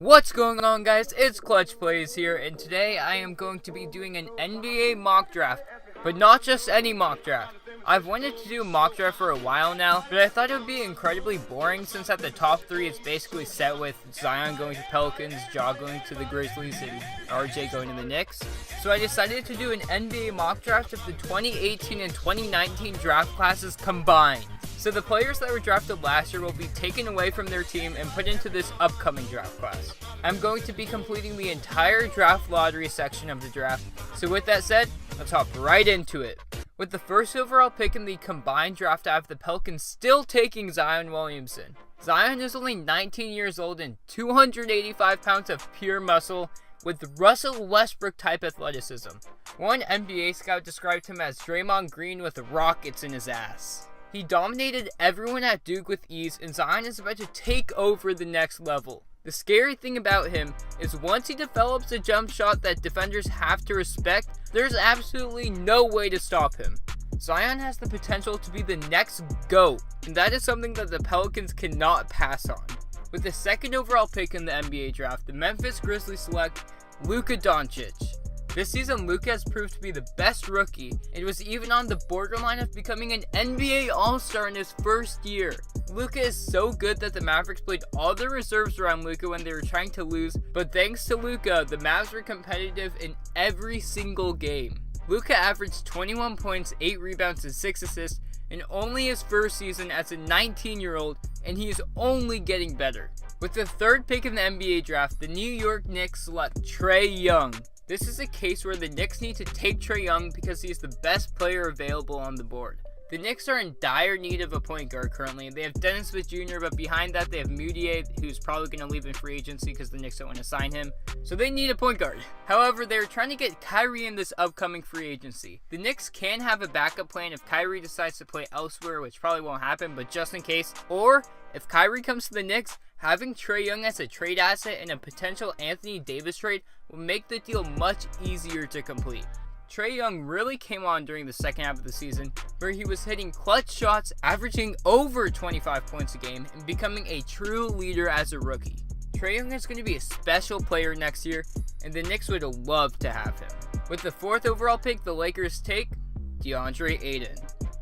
What's going on, guys? It's Clutch Plays here, and today I am going to be doing an NBA mock draft, but not just any mock draft. I've wanted to do a mock draft for a while now, but I thought it would be incredibly boring since at the top three it's basically set with Zion going to Pelicans, Ja going to the Grizzlies, and RJ going to the Knicks. So I decided to do an NBA mock draft of the 2018 and 2019 draft classes combined. So the players that were drafted last year will be taken away from their team and put into this upcoming draft class. I'm going to be completing the entire draft lottery section of the draft. So with that said, let's hop right into it. With the first overall pick in the combined draft, I have the Pelicans still taking Zion Williamson. Zion is only 19 years old and 285 pounds of pure muscle with Russell Westbrook type athleticism. One NBA scout described him as Draymond Green with rockets in his ass. He dominated everyone at Duke with ease, and Zion is about to take over the next level. The scary thing about him is once he develops a jump shot that defenders have to respect, there's absolutely no way to stop him. Zion has the potential to be the next GOAT, and that is something that the Pelicans cannot pass on. With the second overall pick in the NBA draft, the Memphis Grizzlies select Luka Doncic. This season, Luka has proved to be the best rookie, and was even on the borderline of becoming an NBA All-Star in his first year. Luka is so good that the Mavericks played all their reserves around Luka when they were trying to lose, but thanks to Luka, the Mavs were competitive in every single game. Luka averaged 21 points, 8 rebounds, and 6 assists in only his first season as a 19-year-old, and he is only getting better. With the third pick in the NBA draft, the New York Knicks select Trae Young. This is a case where the Knicks need to take Trae Young because he is the best player available on the board. The Knicks are in dire need of a point guard currently. They have Dennis Smith Jr., but behind that they have Mudiay, who's probably going to leave in free agency because the Knicks don't want to sign him. So they need a point guard. However, they're trying to get Kyrie in this upcoming free agency. The Knicks can have a backup plan if Kyrie decides to play elsewhere, which probably won't happen, but just in case. Or, if Kyrie comes to the Knicks, having Trae Young as a trade asset and a potential Anthony Davis trade will make the deal much easier to complete. Trae Young really came on during the second half of the season, where he was hitting clutch shots, averaging over 25 points a game, and becoming a true leader as a rookie. Trae Young is going to be a special player next year, and the Knicks would love to have him. With the fourth overall pick, the Lakers take DeAndre Ayton.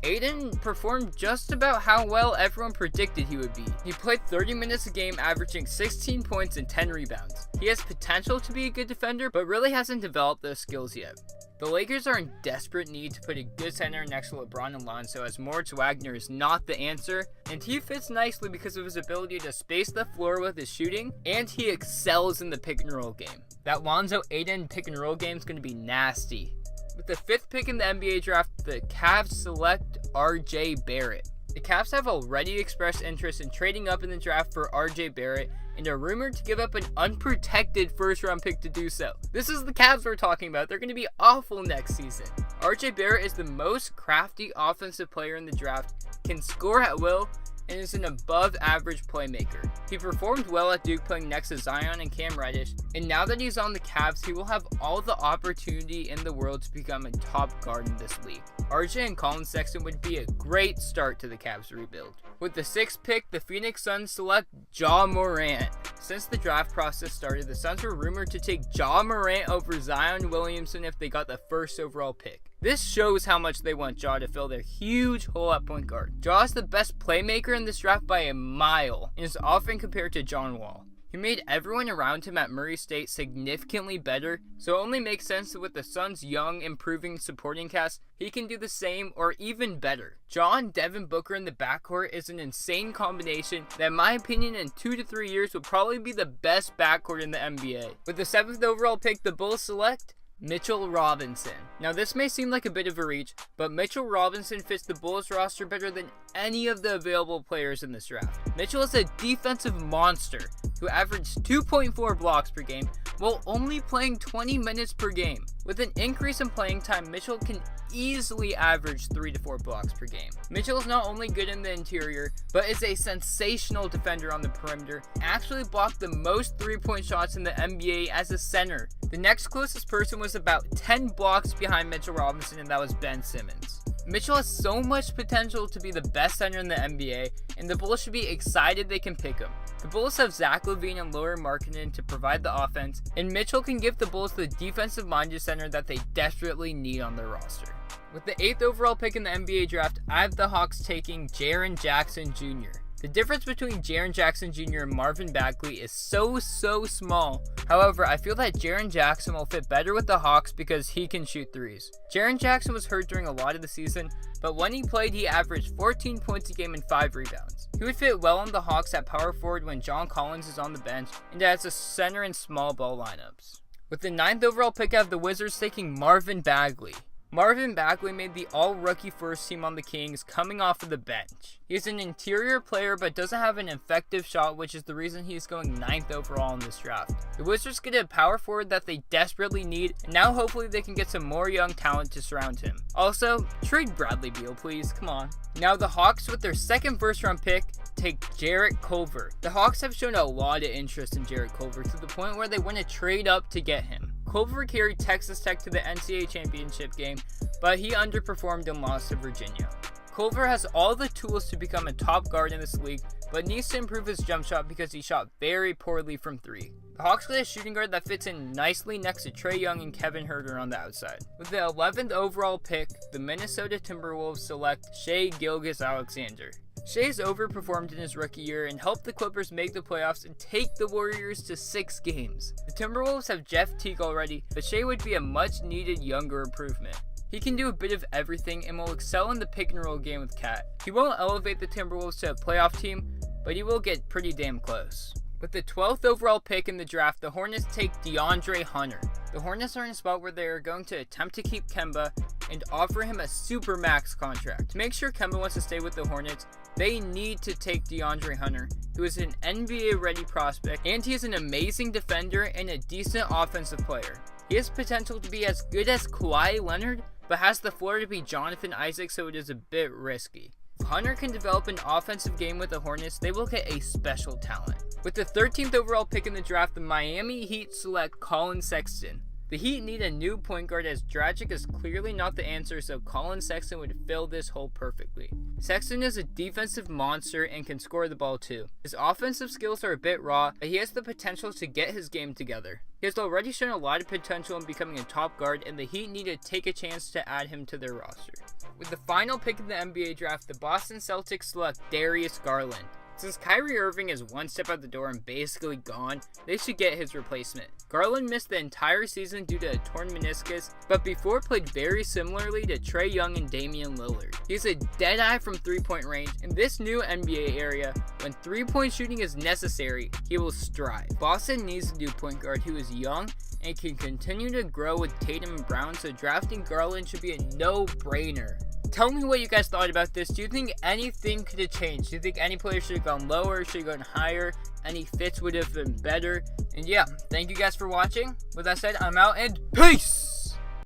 Ayton performed just about how well everyone predicted he would be. He played 30 minutes a game, averaging 16 points and 10 rebounds. He has potential to be a good defender, but really hasn't developed those skills yet. The Lakers are in desperate need to put a good center next to LeBron and Lonzo, as Moritz Wagner is not the answer, and he fits nicely because of his ability to space the floor with his shooting, and he excels in the pick and roll game. That Lonzo-Ayton pick and roll game is going to be nasty. With the fifth pick in the NBA draft, the Cavs select RJ Barrett. The Cavs have already expressed interest in trading up in the draft for RJ Barrett and are rumored to give up an unprotected first-round pick to do so. This is the Cavs we're talking about. They're going to be awful next season. RJ Barrett is the most crafty offensive player in the draft, can score at will, and is an above-average playmaker. He performed well at Duke playing next to Zion and Cam Reddish, and now that he's on the Cavs, he will have all the opportunity in the world to become a top guard in this league. RJ and Colin Sexton would be a great start to the Cavs rebuild. With the sixth pick, the Phoenix Suns select Ja Morant. Since the draft process started, the Suns were rumored to take Ja Morant over Zion Williamson if they got the first overall pick. This shows how much they want Ja to fill their huge hole at point guard. Ja is the best playmaker in this draft by a mile, and is often compared to John Wall. He made everyone around him at Murray State significantly better, so it only makes sense that with the Suns' young, improving supporting cast, he can do the same or even better. Ja and Devin Booker in the backcourt is an insane combination that, in my opinion, in 2 to 3 years will probably be the best backcourt in the NBA. With the seventh overall pick, the Bulls select Mitchell Robinson. Now this may seem like a bit of a reach, but Mitchell Robinson fits the Bulls roster better than any of the available players in this draft. Mitchell is a defensive monster who averaged 2.4 blocks per game while only playing 20 minutes per game. With an increase in playing time, Mitchell can easily average 3 to 4 blocks per game. Mitchell is not only good in the interior, but is a sensational defender on the perimeter, actually blocked the most 3-point shots in the NBA as a center. The next closest person was about 10 blocks behind Mitchell Robinson, and that was Ben Simmons. Mitchell has so much potential to be the best center in the NBA, and the Bulls should be excited they can pick him. The Bulls have Zach LaVine and Lauri Markkanen to provide the offense, and Mitchell can give the Bulls the defensive-minded center that they desperately need on their roster. With the 8th overall pick in the NBA draft, I have the Hawks taking Jaren Jackson Jr. The difference between Jaren Jackson Jr. and Marvin Bagley is so small. However, I feel that Jaren Jackson will fit better with the Hawks because he can shoot threes. Jaren Jackson was hurt during a lot of the season, but when he played, he averaged 14 points a game and 5 rebounds. He would fit well on the Hawks at power forward when John Collins is on the bench and as a center in small ball lineups. With the 9th overall pick, I have the Wizards taking Marvin Bagley. Marvin Bagley made the all-rookie first team on the Kings coming off of the bench. He's an interior player but doesn't have an effective shot, which is the reason he's going 9th overall in this draft. The Wizards get a power forward that they desperately need, and now hopefully they can get some more young talent to surround him. Also, trade Bradley Beal, please, come on. Now the Hawks, with their 2nd first-round pick, take Jarrett Culver. The Hawks have shown a lot of interest in Jarrett Culver to the point where they want to trade up to get him. Culver carried Texas Tech to the NCAA championship game, but he underperformed and lost to Virginia. Culver has all the tools to become a top guard in this league, but needs to improve his jump shot because he shot very poorly from 3. The Hawks get a shooting guard that fits in nicely next to Trae Young and Kevin Huerter on the outside. With the 11th overall pick, the Minnesota Timberwolves select Shai Gilgeous-Alexander. Shai's overperformed in his rookie year and helped the Clippers make the playoffs and take the Warriors to 6 games. The Timberwolves have Jeff Teague already, but Shai would be a much needed younger improvement. He can do a bit of everything and will excel in the pick and roll game with Cat. He won't elevate the Timberwolves to a playoff team, but he will get pretty damn close. With the 12th overall pick in the draft, the Hornets take DeAndre Hunter. The Hornets are in a spot where they are going to attempt to keep Kemba and offer him a super max contract. To make sure Kemba wants to stay with the Hornets, they need to take DeAndre Hunter, who is an NBA-ready prospect, and he is an amazing defender and a decent offensive player. He has potential to be as good as Kawhi Leonard, but has the floor to be Jonathan Isaac, so it is a bit risky. If Hunter can develop an offensive game with the Hornets, they will get a special talent. With the 13th overall pick in the draft, the Miami Heat select Colin Sexton. The Heat need a new point guard as Dragic is clearly not the answer, so Colin Sexton would fill this hole perfectly. Sexton is a defensive monster and can score the ball too. His offensive skills are a bit raw, but he has the potential to get his game together. He has already shown a lot of potential in becoming a top guard, and the Heat need to take a chance to add him to their roster. With the final pick in the NBA draft, the Boston Celtics select Darius Garland. Since Kyrie Irving is one step out the door and basically gone, they should get his replacement. Garland missed the entire season due to a torn meniscus, but before played very similarly to Trae Young and Damian Lillard. He's a deadeye from 3-point range. In this new NBA area, when 3-point shooting is necessary, he will strive. Boston needs a new point guard who is young and can continue to grow with Tatum and Brown, so drafting Garland should be a no-brainer. Tell me what you guys thought about this. Do you think anything could have changed? Do you think any player should have gone lower, should have gone higher? Any fits would have been better? And yeah, thank you guys for watching. With that said, I'm out and peace!